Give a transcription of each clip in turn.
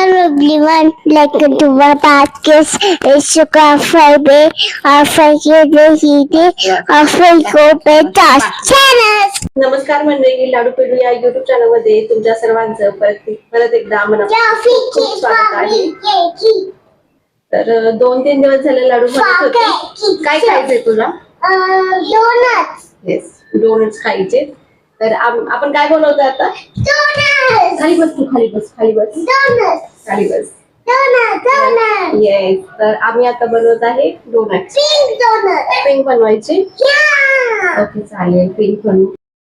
everyone, welcome to my podcast. It's Sugar Friday. Our Friday eating our favorite channel. नमस्कार मंडळी, लाडू पेडू या YouTube channel मध्ये तुमच्या सर्वांचं परत एकदा मनापासून स्वागत आहे. तर 2-3 दिवस झाले लाडू बनवत होते. काय खायचंय तुला? डोनट्स. येस, डोनट्स खायचे. तर आपण काय बनवतोय आता? डोनट्स. खाली बस तू, खाली बस, खाली बस, डोनट्स. खाली बस. डोनट्स. येस, तर आम्ही आता बनवत आहे डोनट्स. Pink doughnut. पिंक बनवायचे. ओके, चालेल, पिंक बनवू.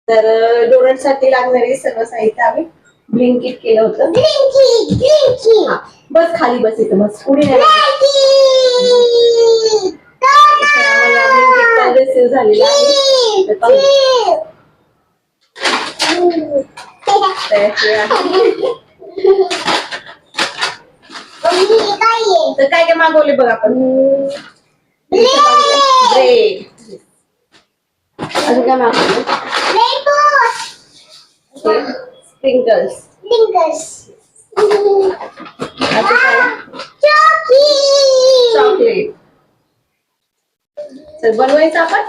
तर डोनट साठी लागणारे सर्व साहित्य आम्ही ब्लिंकिट केलं होतं. ब्लिंकिट. बस खाली बस, इथं बस, पुढे नाही. आम्हाला ब्लिंकिट कॉल रिसीव झालेला आहे. तर काय काय मागवले बघ आपण? ब्रेड. अजून काय मागवलं? स्प्रिंकल्स. चॉकलेट. तर बनवायचं आपण.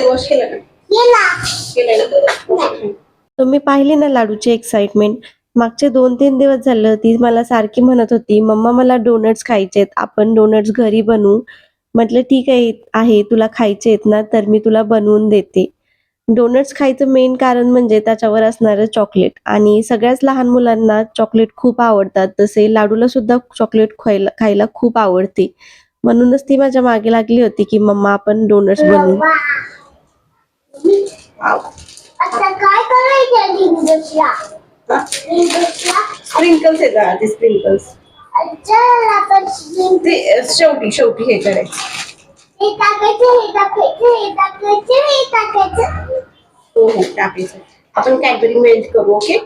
वॉश केलं का? तुम्ही पाहिली ना लाडूची एक्साइटमेंट. मागचे 2-3 दिवस झालं ती मला सारखी म्हणत होती, मम्मा मला डोनट्स खायचेत, आपण डोनट्स घरी बनवू. म्हटलं ठीक आहे, तुला खायचे आहेत ना, तर मी तुला बनवून देते. डोनट्स खायचं मेन कारण म्हणजे त्याच्यावर असणारं चॉकलेट, आणि सगळ्याच लहान मुलांना चॉकलेट खूप आवडतात. तसे लाडूला सुद्धा चॉकलेट खायला खूप आवडते. म्हणूनच ती माझ्या मागे लागली होती की मम्मा आपण डोनट्स बनवू. आता काय करायचं डिंगोसला? स्प्रिंकल्स आहेत का? ते स्प्रिंकल्स चल आपण ते शेवटी हे करायचं. हे टाकायचं. हो टाकायचं. आपण कॅडबरी मेल्ट करू. ओके.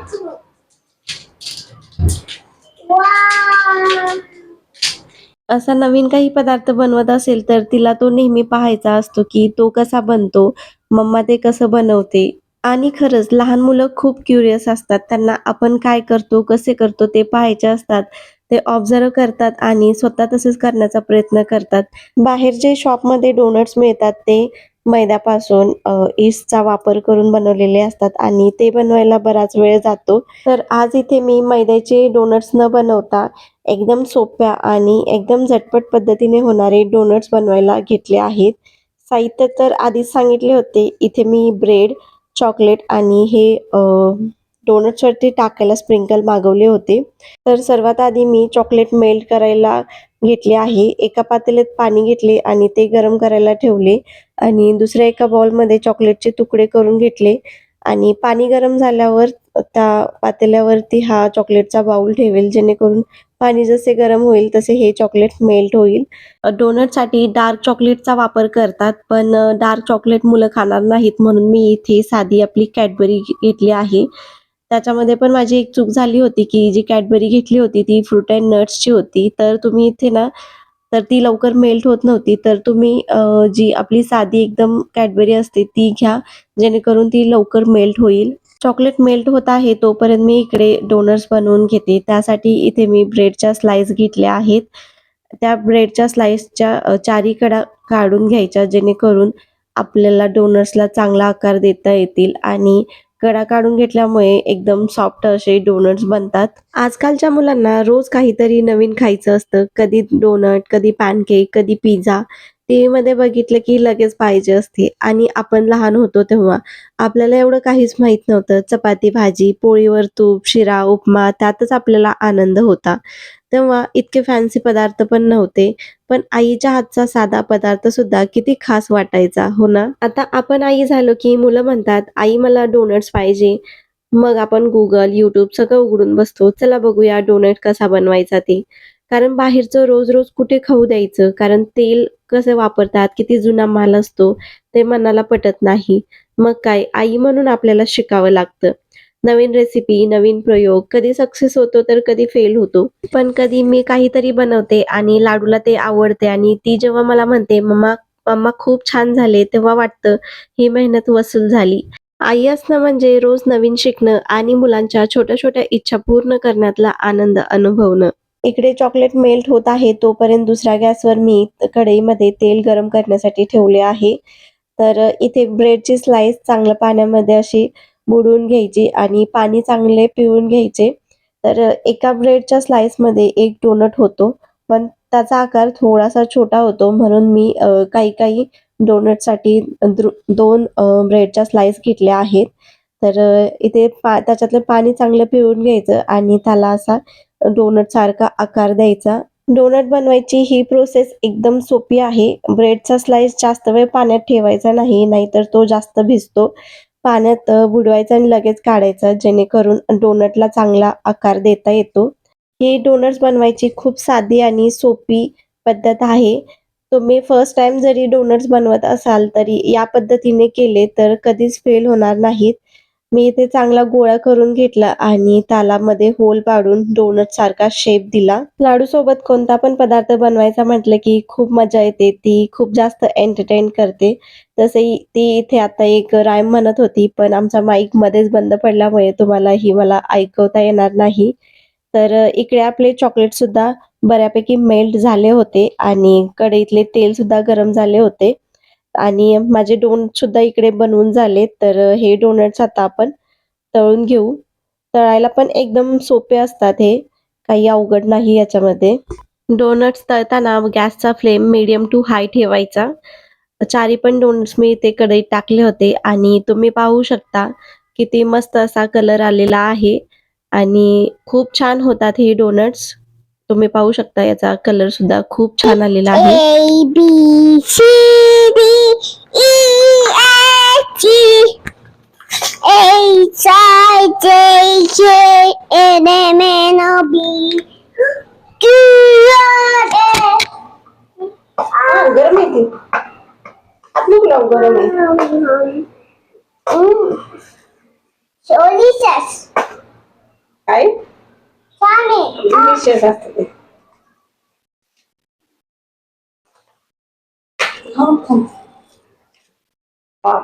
असा नवीन काही पदार्थ बनवत असेल तर तिला तो नेहमी पाहायचा असतो की तो कसा बनतो, मम्मा ते कसं बनवते. आणि खरंच लहान मुलं खूप क्युरियस असतात. त्यांना आपण काय करतो, कसे करतो ते पाहायचे असतात. ते ऑब्झर्व करतात आणि स्वतः तसेच करण्याचा प्रयत्न करतात. बाहेर जे शॉपमध्ये डोनट्स मिळतात ते मैद्यापासून ईस्टचा वापर करून बनवलेले असतात आणि ते बनवायला बराच वेळ जातो. तर आज इथे मी मैद्याचे डोनट्स न बनवता एकदम सोप्या आणि एकदम झटपट पद्धतीने होणारे डोनट्स बनवायला घेतले आहेत. साहित्य तर आधीच सांगितले होते. इथे मी ब्रेड, चॉकलेट आणि हे डोनट्सवरती टाकायला स्प्रिंकल मागवले होते. तर सर्वात आधी मी चॉकलेट मेल्ट करायला घेतले आहे. एका पातेल्यात पाणी घेतले आणि ते गरम करायला ठेवले आणि दुसऱ्या एका बाउलमध्ये चॉकलेटचे तुकडे करून घेतले आणि पाणी गरम झाल्यावर त्या पातेल्यावरती हा चॉकलेटचा बाउल ठेवेल, जेणेकरून पाणी जसे गरम होईल तसे हे चॉकलेट मेल्ट होईल. डोनटसाठी डार्क चॉकलेटचा वापर करतात, पण डार्क चॉकलेट मुलं खाणार नाहीत म्हणून मी इथे साधी आपली कॅडबरी घेतली आहे. त्याच्यामध्ये पण माझी एक चूक झाली होती की जी कॅडबरी घेतली होती ती फ्रूट अँड नट्सची होती. तर तुम्ही इथे ना, तर ती लवकर मेल्ट होत नव्हती. तर तुम्ही जी आपली साधी एकदम कॅडबरी असते ती घ्या, जेणेकरून ती लवकर मेल्ट होईल. चॉकलेट मेल्ट होत आहे तोपर्यंत मी इकडे डोनट्स बनवून घेते. त्यासाठी इथे मी ब्रेडच्या स्लाइस घेतल्या आहेत. त्या ब्रेडच्या स्लाइसच्या चारी कडा काढून घ्यायच्या, जेणेकरून आपल्याला डोनट्सला चांगला आकार देता येतील आणि कडा काढून घेतल्यामुळे एकदम सॉफ्ट असे डोनट्स बनतात. आजकालच्या मुलांना रोज काहीतरी नवीन खायचं असतं. कधी डोनट, कधी पॅनकेक, कधी पिझ्झा. टीव्ही मध्ये बघितलं की लगेच पाहिजे असते. आणि आपण लहान होतो तेव्हा आपल्याला एवढं काहीच माहित नव्हतं. चपाती भाजी, पोळीवर तूप, शिरा, उपमा त्यातच आपल्याला आनंद होता. तेव्हा इतके फॅन्सी पदार्थ पण नव्हते. पण आईच्या हातचा साधा पदार्थ सुद्धा किती खास वाटायचा, हो ना? आता आपण आई झालो की मुलं म्हणतात, आई मला डोनट्स पाहिजे. मग आपण गुगल, यूट्यूब सगळं उघडून बसतो. चला बघूया डोनट कसा बनवायचा ते. कारण बाहेरचं रोज रोज कुठे खाऊ द्यायचं, कारण तेल कसे वापरतात, किती जुना माल असतो ते मनाला पटत नाही. मग काय, आई म्हणून आपल्याला शिकावं लागतं. नवीन रेसिपी, नवीन प्रयोग, कधी सक्सेस होतो तर कधी फेल होतो. पण कधी मी काहीतरी बनवते आणि लाडूला ते आवडते आणि ती जेव्हा मला म्हणते मम्मा मम्मा खूप छान झाले, तेव्हा वाटतं ही मेहनत वसूल झाली. आई असणं म्हणजे रोज नवीन शिकणं आणि मुलांच्या छोट्या छोट्या इच्छा पूर्ण करण्यातला आनंद अनुभवणं. इकडे चॉकलेट मेल्ट होत आहे तोपर्यंत दुसऱ्या गॅसवर मी कढईमध्ये तेल गरम करण्यासाठी ठेवले आहे. तर इथे ब्रेडची स्लाइस चांगल्या पाण्यामध्ये अशी बुडवून घ्यायची आणि पाणी चांगले पिळून घ्यायचे. तर एका ब्रेडच्या स्लाइसमध्ये एक डोनट होतो, पण त्याचा आकार थोडासा छोटा होतो म्हणून मी काही डोनटसाठी 2 ब्रेडच्या स्लाइस घेतल्या आहेत. तर इथे त्याच्यातलं पाणी चांगलं पिळून घ्यायचं आणि त्याला असा डोनटसारखा आकार द्यायचा. डोनट बनवायची ही प्रोसेस एकदम सोपी आहे. ब्रेडचा स्लाइस जास्त वेळ पाण्यात ठेवायचा नाही, नाहीतर तो जास्त भिजतो. पाण्यात बुडवायचा आणि लगेच काढायचा जेणेकरून डोनटला चांगला आकार देता येतो. ही डोनट्स बनवायची खूप साधी आणि सोपी पद्धत आहे. तुम्ही फर्स्ट टाईम जरी डोनट्स बनवत असाल तरी या पद्धतीने केले तर कधीच फेल होणार नाहीत. मी इथे चांगला गोळा करून घेतला आणि त्याला मध्ये होल पाडून डोनट सारखा शेप दिला. लाडू सोबत कोणता पण पदार्थ बनवायचा म्हटलं की खूप मजा येते. ती खूप जास्त एंटरटेन करते. तसंही ती इथे आता एक राईम म्हणत होती, पण आमचा माईक मध्येच बंद पडल्यामुळे तुम्हाला ही मला ऐकवता येणार नाही. तर इकडे आपले चॉकलेट सुद्धा बऱ्यापैकी मेल्ट झाले होते आणि कढईतले तेल सुद्धा गरम झाले होते. आणि माझे डोनट सुद्धा इकडे बनवून झाले. तर हे डोनट्स आता आपण तळून घेऊ. तळायला पण एकदम सोपे असतात हे. काही अवघड नाही याच्यामध्ये. डोनट्स तळताना गॅसचा फ्लेम मीडियम टू हाय ठेवायचा. चारी पण डोनट्स मी इथे कढईत टाकले होते आणि तुम्ही पाहू शकता किती मस्त असा कलर आलेला आहे आणि खूप छान होतात हे डोनट्स. तुम्ही पाहू शकता याचा कलर सुद्धा खूप छान आलेला आहे. A B C D E F G H I J K L M N O P Q R S. गरम आहे ती. नको लावू, गरम आहे. Delicious. काय Sunny. डिलिशियस असतं ते. वाव.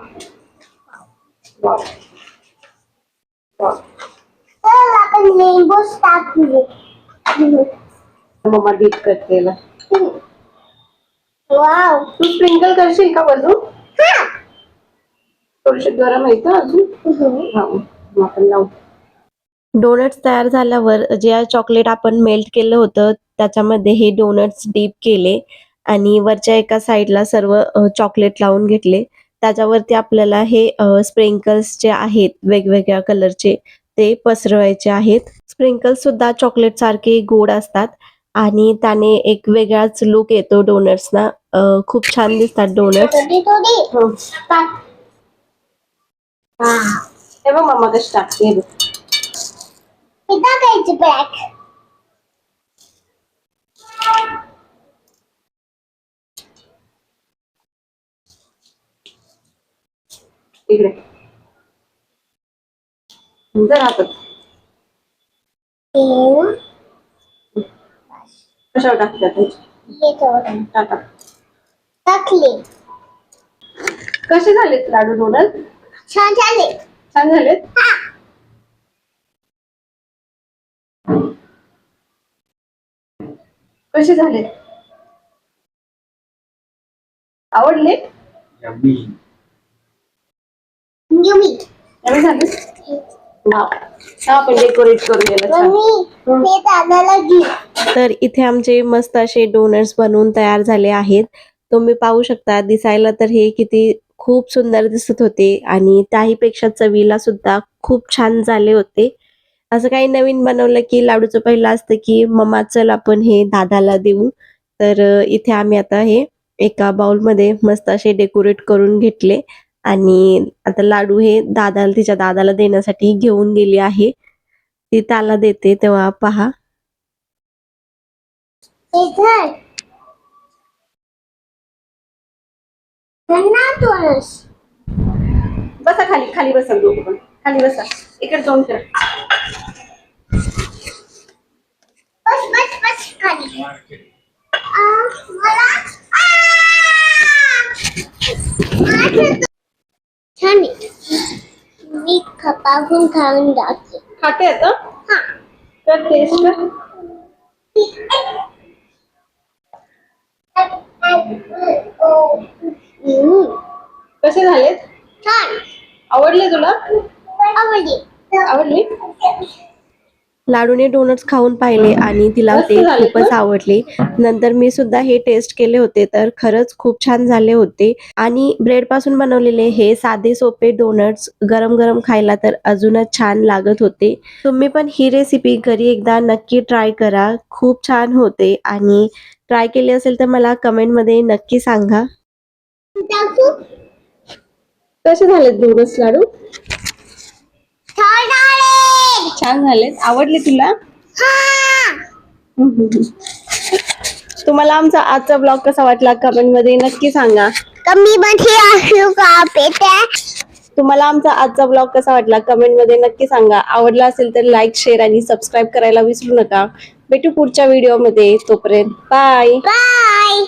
वाव. वाव. तर आपण लिंबूच टाकले. मम्मा डीप करते याला. वाव. तू स्प्रिंकल करशील का बाजू? थोडीशी गरम आहे का अजून? हा, मग आपण लावू. डोनट्स तयार झाल्यावर जे चॉकलेट आपण मेल्ट केलं होतं त्याच्यामध्ये हे डोनट्स डीप केले आणि वरच्या एका साईडला सर्व चॉकलेट लावून घेतले. त्याच्यावरती आपल्याला हे स्प्रिंकल्स जे आहेत वेगवेगळ्या कलरचे ते पसरवायचे आहेत. स्प्रिंकल्स सुद्धा चॉकलेट सारखे गोड असतात आणि त्याने एक वेगळाच लुक येतो डोनट्सना. खूप छान दिसतात डोनट्स. थोडी टाक. हे बघ मम्मा कशी टाकते. हे बघ. हे टाकायचं ब्लॅक. इकडे जर हातात कशावर टाकतात हे थोडं टाका. टाकले. कसे झालेत लाडू डोनट? छान झाले. छान झालेत. कसे झालेत? आवडले? यम्मी. एवढे झाले? वाव. आपण डेकोरेट करून याला छान. मम्मी हे दादाला घे. तर इथे आमचे मस्त असे डोनट्स बनवून तयार झाले आहेत. तुम्ही पाहू शकता दिसायला तर हे किती खूप सुंदर दिसत होते आणि त्याहीपेक्षा चवीला सुद्धा खूप छान झाले होते. असं काही नवीन बनवलं की लाडूचं पहिलं असतं की मम्मा चल आपण हे दादाला देऊ. तर इथे आम्ही आता हे एका बाउलमध्ये मस्त असे डेकोरेट करून घेतले आणि आता लाडू हे तिच्या दादाला देण्यासाठी घेऊन गेली आहे. ती त्याला देते तेव्हा पहा. हे धर. त्यांना तोडस. बसा खाली, खाली बसा दोघं पण. खाली बसा. इकडे जाऊन कर. बस बस बस खाली. मला छान आहे. मी खपावून खाऊन जाते. खाते आता तर टेस्ट कर. कसे झालेत? छान. आवडले तुला? आवडली. आवडले? लाडूने डोनट्स खाऊन पाहिले आणि तिला मस्त ते झाले खूपच का? आवडले. नंतर मी सुद्धा हे टेस्ट केले होते तर खरंच खूप छान झाले होते. आणि ब्रेड पासून बनवलेले हे साधे सोपे डोनट्स गरम गरम खायला तर अजूनच छान लागत होते. तुम्ही पण ही रेसिपी घरी एकदा नक्की ट्राय करा. खूप छान होते आणि ट्राय केले असेल तर मला कमेंट मध्ये नक्की सांगा. टाकू. कसे झालेत डोनट्स लाडू? छान झाले. छान झालेत. आवडले तुला? तुम्हाला आमचा आजचा ब्लॉग कसा वाटला कमेंट मध्ये नक्की सांगा. कमी मध्ये असू का बेटा? तुम्हाला आमचा आजचा ब्लॉग कसा वाटला कमेंट मध्ये नक्की सांगा. आवडला असेल तर लाईक, शेअर आणि सबस्क्राईब करायला विसरू नका. भेटू पुढच्या व्हिडिओ मध्ये. तोपर्यंत बाय. बाय.